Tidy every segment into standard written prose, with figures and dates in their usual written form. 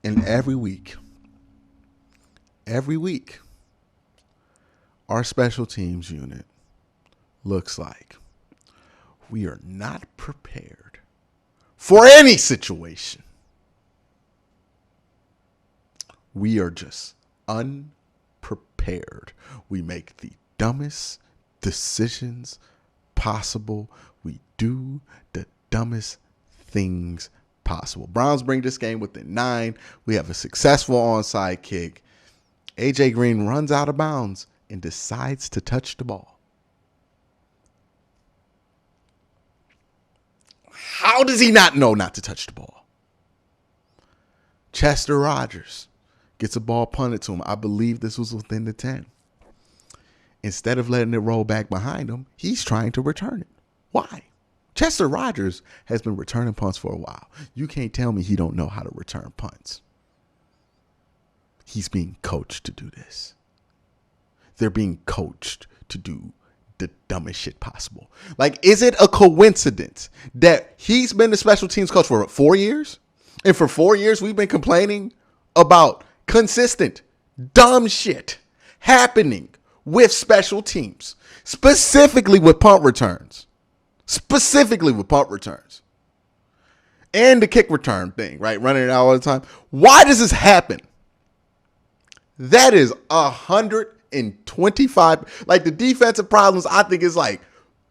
And every week, our special teams unit looks like we are not prepared for any situation. We are just unprepared. We make the dumbest decisions possible. We do the dumbest things possible. Browns bring this game within 9. We have a successful onside kick. AJ Green runs out of bounds and decides to touch the ball. How does he not know not to touch the ball? Chester Rogers gets a ball punted to him. I believe this was within the 10. Instead of letting it roll back behind him, he's trying to return it. Why? Chester Rogers has been returning punts for a while. You can't tell me he don't know how to return punts. He's being coached to do this. They're being coached to do the dumbest shit possible. Like, is it a coincidence that he's been the special teams coach for 4 years? And for 4 years, we've been complaining about consistent dumb shit happening with special teams, specifically with punt returns. And the kick return thing, right? Running it out all the time. Why does this happen? That is 125. Like, the defensive problems, I think, is like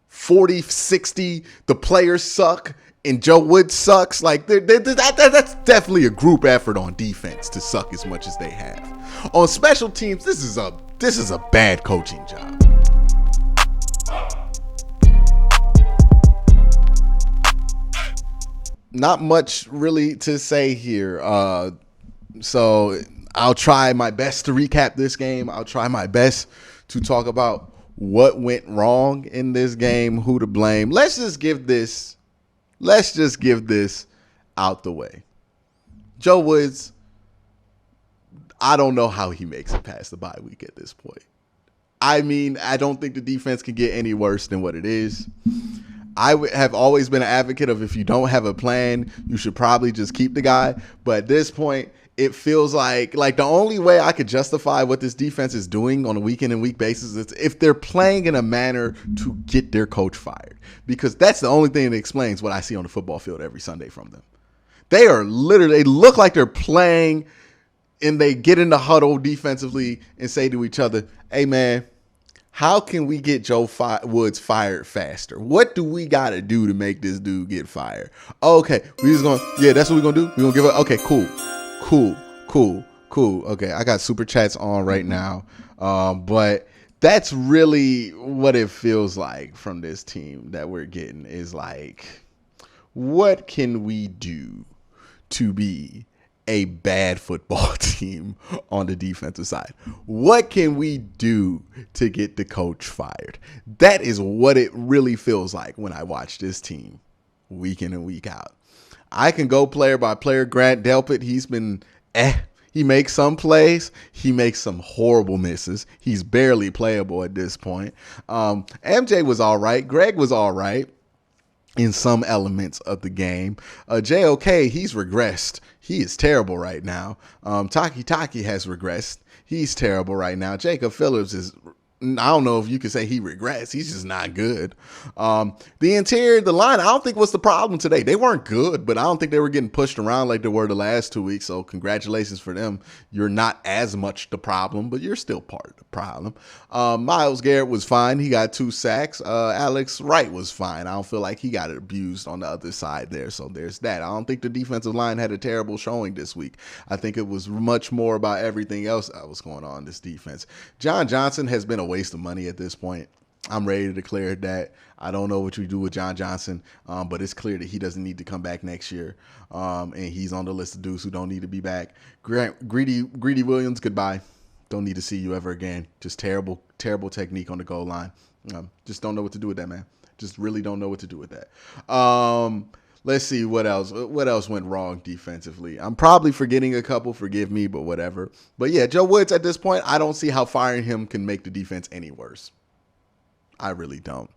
40, 60. The players suck and Joe Woods sucks. Like, that's definitely a group effort on defense to suck as much as they have. On special teams, this is a bad coaching job. Not much really to say here. So I'll try my best to recap this game. I'll try my best to talk about what went wrong in this game, who to blame. Let's just give this out the way. Joe Woods, I don't know how he makes it past the bye week at this point. I mean, I don't think the defense can get any worse than what it is. I have always been an advocate of, if you don't have a plan, you should probably just keep the guy. But at this point, it feels like the only way I could justify what this defense is doing on a week in and week basis is if they're playing in a manner to get their coach fired. Because that's the only thing that explains what I see on the football field every Sunday from them. They look like they're playing, and they get in the huddle defensively and say to each other, hey, man, how can we get Joe Woods fired faster? What do we got to do to make this dude get fired? Okay, that's what we're going to do? We're going to give it? Okay, cool. Okay, I got super chats on right now. But that's really what it feels like from this team that we're getting, is like, what can we do to be a bad football team on the defensive side? What can we do to get the coach fired? That is what it really feels like when I watch this team week in and week out. I can go player by player. Grant Delpit, he's been he makes some plays. He makes some horrible misses. He's barely playable at this point. MJ was all right. Greg was all right in some elements of the game. JOK, he's regressed. He is terrible right now. Taki has regressed. He's terrible right now. Jacob Phillips is, I don't know if you could say he regrets. He's just not good. The interior, the line, I don't think was the problem today. They weren't good, but I don't think they were getting pushed around like they were the last 2 weeks. So congratulations for them. You're not as much the problem, but you're still part of the problem. Myles Garrett was fine. He got 2 sacks. Alex Wright was fine. I don't feel like he got abused on the other side there. So there's that. I don't think the defensive line had a terrible showing this week. I think it was much more about everything else that was going on in this defense. John Johnson has been a waste of money at this point. I'm ready to declare that. I don't know what you do with John Johnson, but it's clear that he doesn't need to come back next year, and he's on the list of dudes who don't need to be back. Greedy Williams, goodbye. Don't need to see you ever again. Just terrible technique on the goal line. Just don't know what to do with that, man. Just really don't know what to do with that. Let's see what else. What else went wrong defensively? I'm probably forgetting a couple. Forgive me, but whatever. But yeah, Joe Woods at this point, I don't see how firing him can make the defense any worse. I really don't.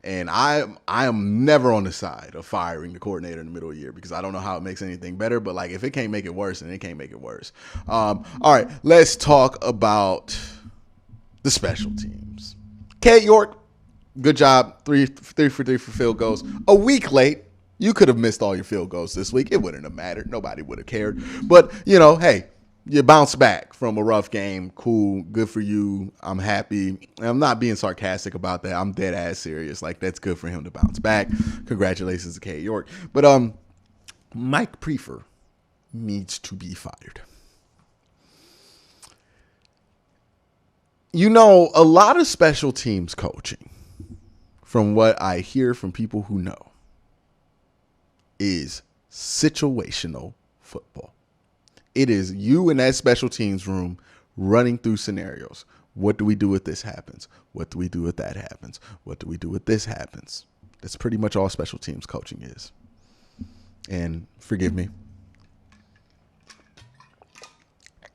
And I am never on the side of firing the coordinator in the middle of the year because I don't know how it makes anything better. But like, if it can't make it worse, then it can't make it worse. All right, let's talk about the special teams. K. York, good job. Three for three for field goals. A week late. You could have missed all your field goals this week. It wouldn't have mattered. Nobody would have cared. But, hey, you bounce back from a rough game. Cool. Good for you. I'm happy. And I'm not being sarcastic about that. I'm dead ass serious. Like, that's good for him to bounce back. Congratulations to K. York. But Mike Priefer needs to be fired. A lot of special teams coaching, from what I hear from people who know, is situational football. It is you in that special teams room running through scenarios. What do we do if this happens? What do we do if that happens? What do we do if this happens? That's pretty much all special teams coaching is. And forgive me.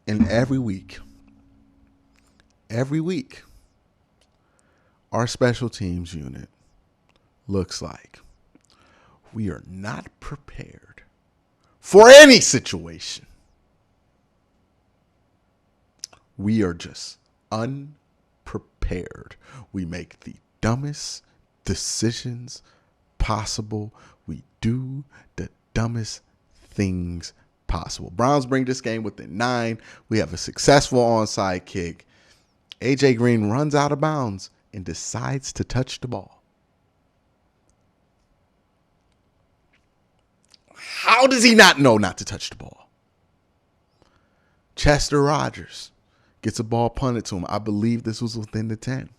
And every week, our special teams unit looks like we are not prepared for any situation. We are just unprepared. We make the dumbest decisions possible. We do the dumbest things possible. Browns bring this game within 9. We have a successful onside kick. AJ Green runs out of bounds and decides to touch the ball. How does he not know not to touch the ball? Chester Rogers gets a ball punted to him. I believe this was within the 10.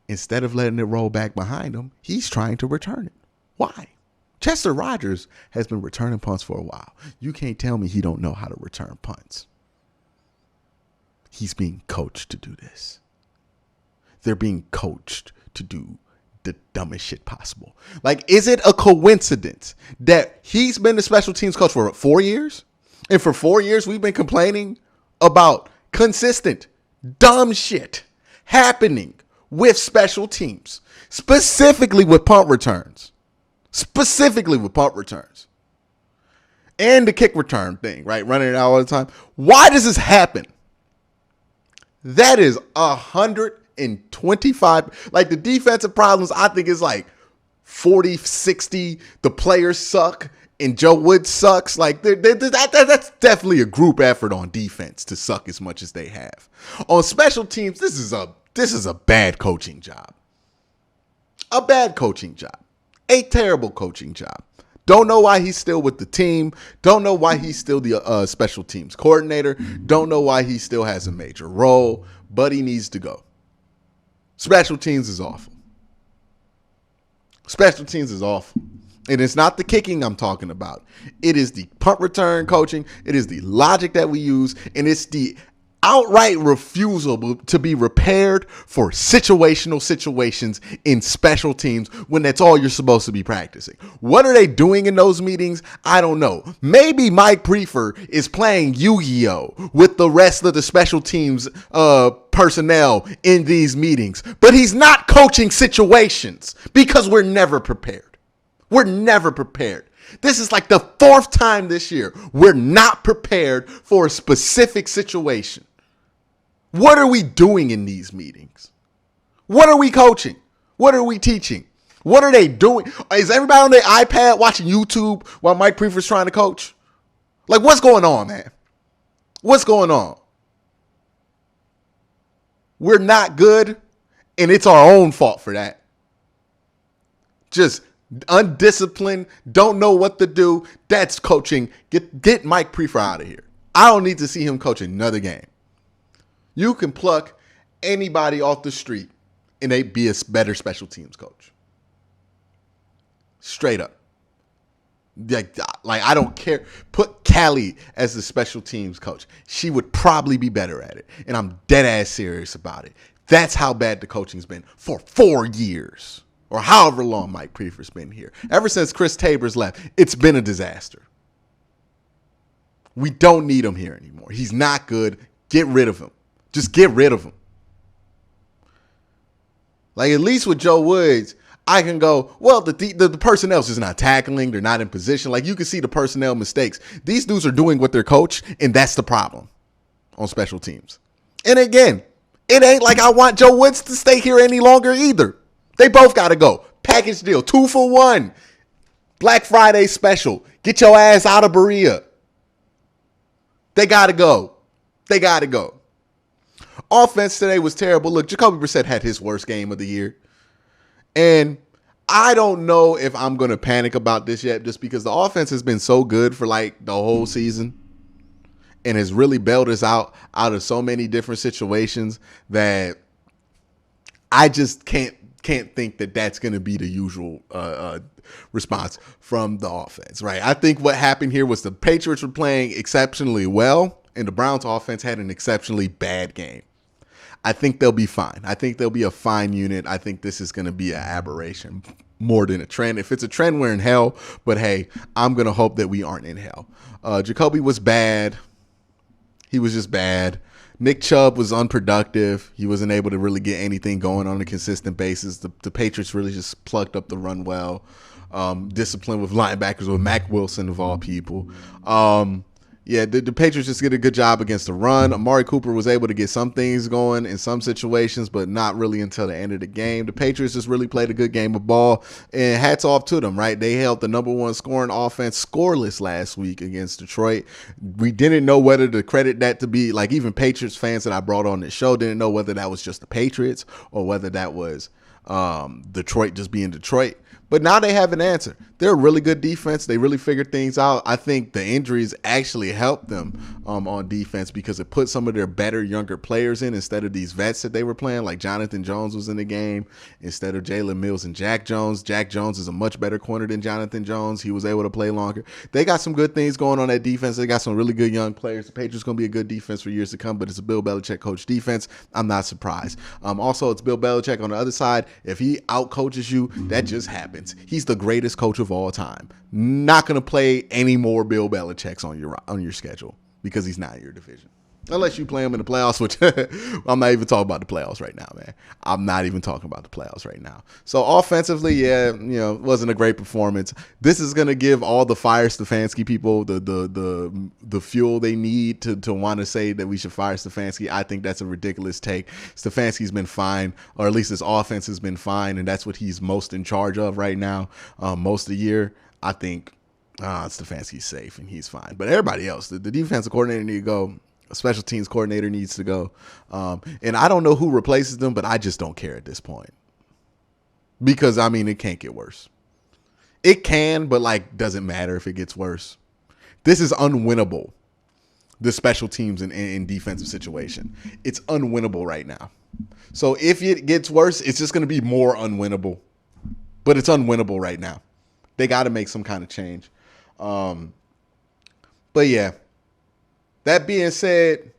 Instead of letting it roll back behind him, he's trying to return it. Why? Chester Rogers has been returning punts for a while. You can't tell me he don't know how to return punts. He's being coached to do this. They're being coached to do the dumbest shit possible. Like, is it a coincidence that he's been the special teams coach for 4 years? And for 4 years, we've been complaining about consistent dumb shit happening with special teams, specifically with punt returns. And the kick return thing, right? Running it out all the time. Why does this happen? That is 125. Like, the defensive problems, I think, is like 40, 60. The players suck and Joe Wood sucks. Like, that's definitely a group effort on defense to suck as much as they have. On special teams, this is a bad coaching job. A bad coaching job. A terrible coaching job. Don't know why he's still with the team. Don't know why he's still the special teams coordinator. Don't know why he still has a major role, but he needs to go. Special teams is awful. And it's not the kicking I'm talking about. It is the punt return coaching. It is the logic that we use. And it's the outright refusal to be prepared for situational situations in special teams when that's all you're supposed to be practicing. What are they doing in those meetings? I don't know. Maybe Mike Priefer is playing Yu-Gi-Oh with the rest of the special teams personnel in these meetings, but he's not coaching situations because we're never prepared. This is like the 4th time this year we're not prepared for a specific situation. What are we doing in these meetings? What are we coaching? What are we teaching? What are they doing? Is everybody on their iPad watching YouTube while Mike Priefer's trying to coach? Like, what's going on, man? What's going on? We're not good, and it's our own fault for that. Just undisciplined, don't know what to do. That's coaching. Get Mike Priefer out of here. I don't need to see him coach another game. You can pluck anybody off the street and they be a better special teams coach. Straight up. Like I don't care. Put Callie as the special teams coach. She would probably be better at it. And I'm dead ass serious about it. That's how bad the coaching's been for 4 years. Or however long Mike Priefer's been here. Ever since Chris Tabors left, it's been a disaster. We don't need him here anymore. He's not good. Get rid of him. Just get rid of him. Like, at least with Joe Woods, I can go, well, the personnel's just not tackling. They're not in position. Like, you can see the personnel mistakes. These dudes are doing what they're coached, and that's the problem on special teams. And again, it ain't like I want Joe Woods to stay here any longer either. They both got to go. Package deal, 2 for 1. Black Friday special. Get your ass out of Berea. They got to go. They got to go. Offense today was terrible. Look, Jacoby Brissett had his worst game of the year. And I don't know if I'm going to panic about this yet, just because the offense has been so good for like the whole season and has really bailed us out of so many different situations that I just can't think that that's going to be the usual response from the offense, right? I think what happened here was the Patriots were playing exceptionally well, and the Browns offense had an exceptionally bad game. I think they'll be fine. I think they'll be a fine unit. I think this is going to be an aberration more than a trend. If it's a trend, we're in hell. But hey, I'm going to hope that we aren't in hell. Jacoby was bad. He was just bad. Nick Chubb was unproductive. He wasn't able to really get anything going on a consistent basis. The Patriots really just plugged up the run well. Discipline with linebackers with Mack Wilson of all people. The Patriots just did a good job against the run. Amari Cooper was able to get some things going in some situations, but not really until the end of the game. The Patriots just really played a good game of ball, and hats off to them, right? They held the number one scoring offense scoreless last week against Detroit. We didn't know whether to credit that to be, like, even Patriots fans that I brought on this show didn't know whether that was just the Patriots or whether that was Detroit just being Detroit. But now they have an answer. They're a really good defense. They really figured things out. I think the injuries actually helped them on defense because it put some of their better younger players in instead of these vets that they were playing. Like Jonathan Jones was in the game instead of Jalen Mills and Jack Jones. Jack Jones is a much better corner than Jonathan Jones. He was able to play longer. They got some good things going on that defense. They got some really good young players. The Patriots going to be a good defense for years to come, but it's a Bill Belichick coach defense. I'm not surprised. Also, it's Bill Belichick on the other side. If he outcoaches you, that just happens. He's the greatest coach of all time. Not going to play any more Bill Belichick's on your schedule because he's not in your division. Unless you play him in the playoffs, which I'm not even talking about the playoffs right now, man. I'm not even talking about the playoffs right now. So offensively, it wasn't a great performance. This is going to give all the fire Stefanski people the fuel they need to want to say that we should fire Stefanski. I think that's a ridiculous take. Stefanski's been fine, or at least his offense has been fine, and that's what he's most in charge of right now. Most of the year, I think Stefanski's safe and he's fine. But everybody else, the defensive coordinator need to go. A special teams coordinator needs to go. And I don't know who replaces them, but I just don't care at this point. Because, it can't get worse. It can, but, doesn't matter if it gets worse. This is unwinnable, the special teams in defensive situation. It's unwinnable right now. So if it gets worse, it's just going to be more unwinnable. But it's unwinnable right now. They got to make some kind of change. But, yeah. That being said,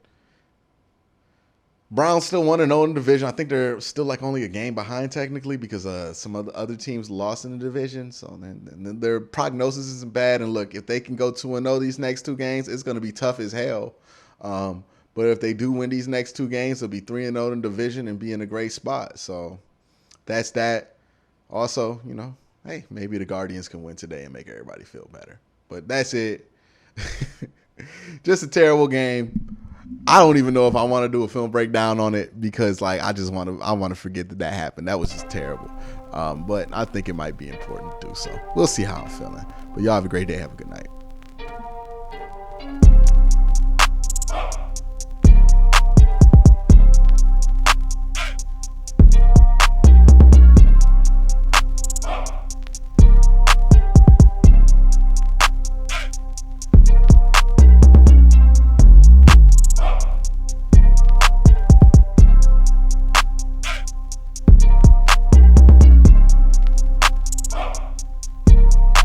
Browns still 1-0 in the division. I think they're still only a game behind technically because some other teams lost in the division. So then their prognosis isn't bad. And look, if they can go 2-0 these next two games, it's going to be tough as hell. But if they do win these next two games, they'll be 3-0 in the division and be in a great spot. So that's that. Also, hey, maybe the Guardians can win today and make everybody feel better. But that's it. Just a terrible game. I don't even know if I want to do a film breakdown on it because I want to forget that happened. That was just terrible. But I think it might be important to do so. We'll see how I'm feeling. But y'all have a great day. Have a good night.